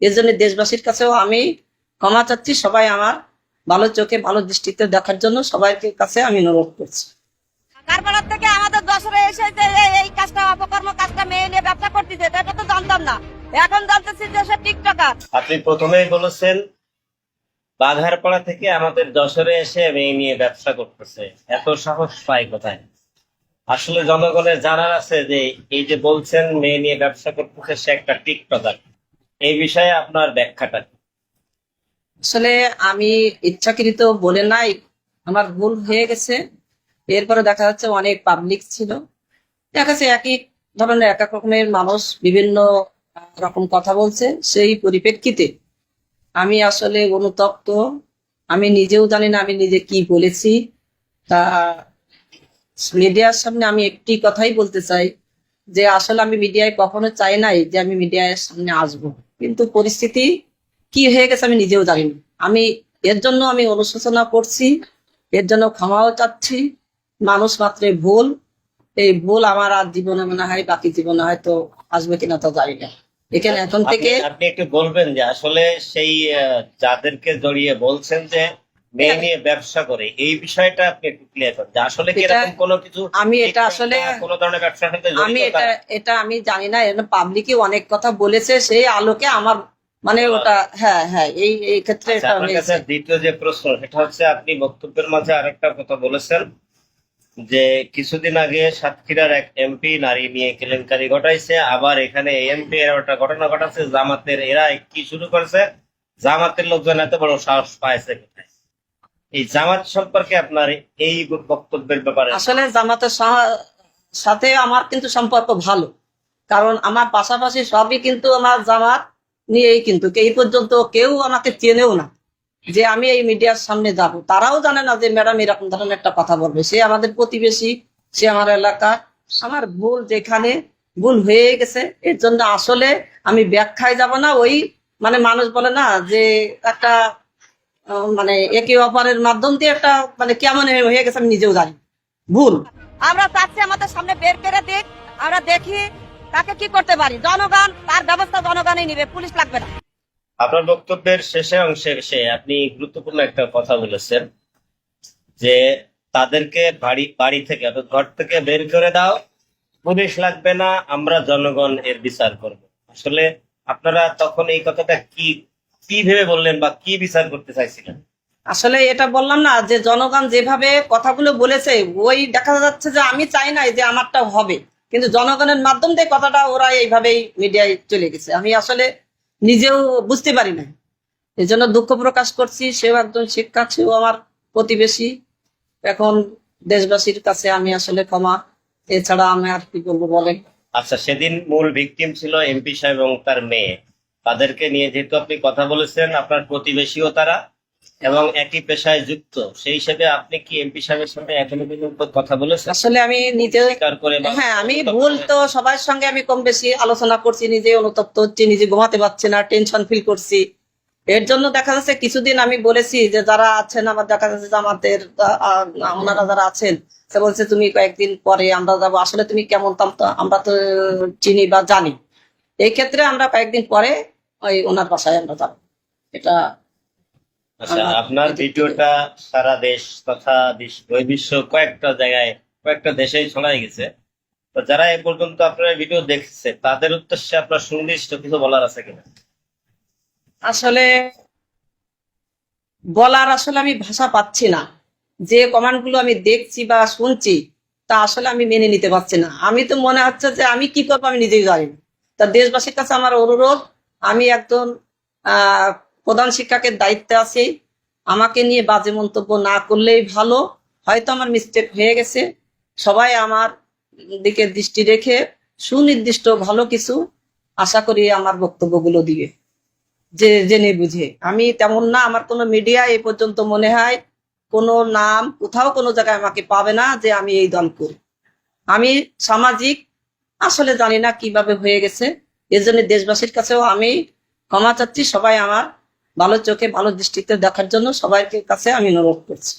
এর জন্য দেশবাসীর কাছেও আমি ক্ষমা চাচ্ছি। সবাই আমার ভালো চোখে ভালো দৃষ্টিতে দেখার জন্য সবাইকে কাছে আমি অনুরোধ করছি। কারবালার থেকে আমাদের দশরে এসে যে এই কাজটা অপকর্ম কাজটা মেয়ে নিয়ে ব্যবসা করতেছে এটা তো জানতাম না, এখন জানতেছি যে সে টিকটকার। আপনি প্রথমেই বলেছেন বাঘারপাড়া থেকে আমাদের যশোরে এসে মেয়ে নিয়ে ব্যবসা করতেছে, এত সাহস পায় কোথায়? আসলে জনগণের জানার আছে যে এই যে বলছেন মেয়ে নিয়ে ব্যবসা করতেছে সে একটা টিকটকার, এই বিষয়ে আপনার ব্যাখ্যাটা কি? আসলে আমি ইচ্ছাকৃত বলে নাই, আমার ভুল হয়ে গেছে। এরপরে দেখা যাচ্ছে অনেক পাবলিক ছিল, দেখা যাচ্ছে একই ধরনের এক এক রকমের মানুষ বিভিন্ন রকম কথা বলছে। সেই পরিপ্রেক্ষিতে আমি আসলে অনুতপ্ত, আমি নিজেও জানি না আমি নিজে কি বলেছি। তা মিডিয়ার সামনে আমি একটি কথাই বলতে চাই যে আসলে আমি মিডিয়ায় কখনো চাই নাই যে আমি মিডিয়ার সামনে আসব, কিন্তু পরিস্থিতি কি হয়ে গেছে আমি নিজেও জানি না। আমি এর জন্য আমি অনুশোচনা করছি, এর জন্য ক্ষমাও চাচ্ছি। মানুষ মাত্রে ভুল, এই ভুল আমার আর জীবনে মনে হয় বাকি জীবনে হয়তো আসবে কিনা তো জানি না। এখানে এখন থেকে আপনি একটু বলবেন যে আসলে সেই যাদেরকে জড়িয়ে বলছেন যে মেয়ে নিয়ে ব্যবসা করে, এই বিষয়টা আপনি একটু ক্লিয়ার করেন যে আসলে কি এরকম কোনো কিছু, আমি এটা আসলে কোনো ধরনের ব্যবসার সাথে আমি জড়িত তারা? এটা আমি জানি না। এর পাবলিকে অনেক কথা বলেছে, সেই আলোকে আমার মানে ওটা হ্যাঁ হ্যাঁ এই ক্ষেত্রে আচ্ছা, এটা আপনার কাছে হয়েছে। দ্বিতীয় যে প্রশ্ন সেটা হচ্ছে, আপনি বক্তব্যের মাঝে আরেকটা কথা বলেছেন যে কিছুদিন আগে সাতক্ষীরার এক এমপি নারী নিয়ে কেলেঙ্কারি ঘটাইছে, আবার এখানে এমপি এর একটা ঘটনা ঘটাচ্ছে জামাতের, এরা কি শুরু করেছে, জামাতের লোকজন এত বড় সাহস পাইছে কোথায়? এই জামাত সম্পর্কে আপনার এই বক্তব্যের ব্যাপারে? আসলে জামাতের সাথে আমার কিন্তু সম্পর্ক ভালো, কারণ আমার পাশাপাশি সবই কিন্তু আমার জামাত নিয়েই, কিন্তু এই পর্যন্ত কেউ আমাকে চেনেও না যে আমি এই মিডিয়ার সামনে যাব। তারাও জানে না যে ম্যাডাম এরকম ধরনের একটা কথা বলবে। সে আমাদের প্রতিবেশী, সে আমার এলাকা। আমার ভুল যেখানে ভুল হয়ে গেছে, এর জন্য আসলে আমি ব্যাখ্যায় যাব না। ওই মানে মানুষ বলে না যে একটা মানে একে অপরের মাধ্যম দিয়ে একটা মানে কেমন হয়ে গেছে আমি নিজেও জানি ভুল। আমরা চাচ্ছি আমাদের সামনে বের করে দিক, আমরা দেখি তাকে কি করতে পারি। জনগণ তার ব্যবস্থা জনগণই নিবে, পুলিশ লাগবে না। আপনার বক্তব্যের শেষে অংশে এসে আপনি গুরুত্বপূর্ণ একটা কথা বলেছেন যে তাদেরকে বাড়ি থেকে অর্থাৎ ঘর থেকে বের করে দাও, পুলিশ লাগবে না, আমরা জনগণ এর বিচার করব। আসলে আপনারা তখন এই কথাটা কি কি ভেবে বললেন বা কি বিচার করতে চাইছিলেন? আসলে এটা বললাম না যে জনগণ যেভাবে কথাগুলো বলেছে, ওই দেখা যাচ্ছে যে আমি চাই নাই যে আমারটা হবে, কিন্তু জনগণের মাধ্যম দিয়ে কথাটা ওরা এইভাবেই মিডিয়ায় চলে গেছে। আমি আসলে নিজেও বুঝতে পারি না, এই জন্য দুঃখ প্রকাশ করছি। সেও একজন শিক্ষক, সেও আমার প্রতিবেশী। এখন দেশবাসীর কাছে আমি আসলে ক্ষমা, এছাড়া আমি আর কি বলবো বলেন। আচ্ছা, সেদিন মূল ভিকটিম ছিল এমপি সাহেব এবং তার মেয়ে, তাদেরকে নিয়ে যেহেতু আপনি কথা বলেছেন, আপনার প্রতিবেশীও তারা এবং একই পেশায় যুক্ত, সেই হিসেবে আপনি কি এমপি সাহেবের সঙ্গে এখনো পর্যন্ত কথা বলেছেন? আসলে আমি নিজে স্বীকার করে বা হ্যাঁ আমি ভুল তো সবার সঙ্গে আমি কম বেশি আলোচনা করছি, নিজে অনুতপ্ত হচ্ছি, নিজে ঘুমাতে পারছি না, টেনশন ফিল করছি। এর জন্য দেখা যাচ্ছে কিছুদিন আমি বলেছি যে যারা আছেন আমার, দেখা যাচ্ছে যে আমাদের ওনারা যারা আছেন, সে বলছে তুমি কয়েকদিন পরে আমরা যাবো। আসলে তুমি কেমন আমরা তো চিনি বা জানি, এই ক্ষেত্রে আমরা কয়েকদিন পরে ওই ওনার বাসায় আমরা যাবো। এটা আচ্ছা, আপনার ভিডিওটা সারা দেশ তথা বিশ্ব কয়েকটা জায়গায়, কয়েকটা দেশেই ছড়াই গেছে। তো যারা এ পর্যন্ত আপনার ভিডিও দেখছে তাদের উদ্দেশ্যে আপনার সুনির্দিষ্ট কিছু বলার আছে কিনা? আসলে বলার আসলে আমি ভাষা পাচ্ছি না। যে কমান্ড গুলো আমি দেখছি বা শুনছি তা আসলে আমি মেনে নিতে পারছি না। আমি তো মনে হচ্ছে যে আমি কি করবো আমি নিজেই জানি না। তা দেশবাসীর কাছে আমার অনুরোধ, আমি একজন প্রধান শিক্ষকের দায়িত্বে আছি, আমাকে নিয়ে বাজে মন্তব্য না করলেই ভালো। হয়তো আমার মিস্টেক হয়ে গেছে, সবাই আমার দিকে দৃষ্টি রেখে সুনির্দিষ্ট ভালো কিছু আশা করি আমার বক্তব্যগুলো দিবে, যে জেনে বুঝে। আমি তেমন না, আমার কোনো মিডিয়া এই পর্যন্ত মনে হয় কোনো নাম কোথাও কোনো জায়গায় আমাকে পাবে না যে আমি এই দল করি। আমি সামাজিক, আসলে জানি না কিভাবে হয়ে গেছে। এর জন্য দেশবাসীর কাছেও আমি ক্ষমা চাচ্ছি। সবাই আমার ভালো চোখে ভালো দৃষ্টিতে দেখার জন্য সবাইকে কাছে আমি অনুরোধ করছি।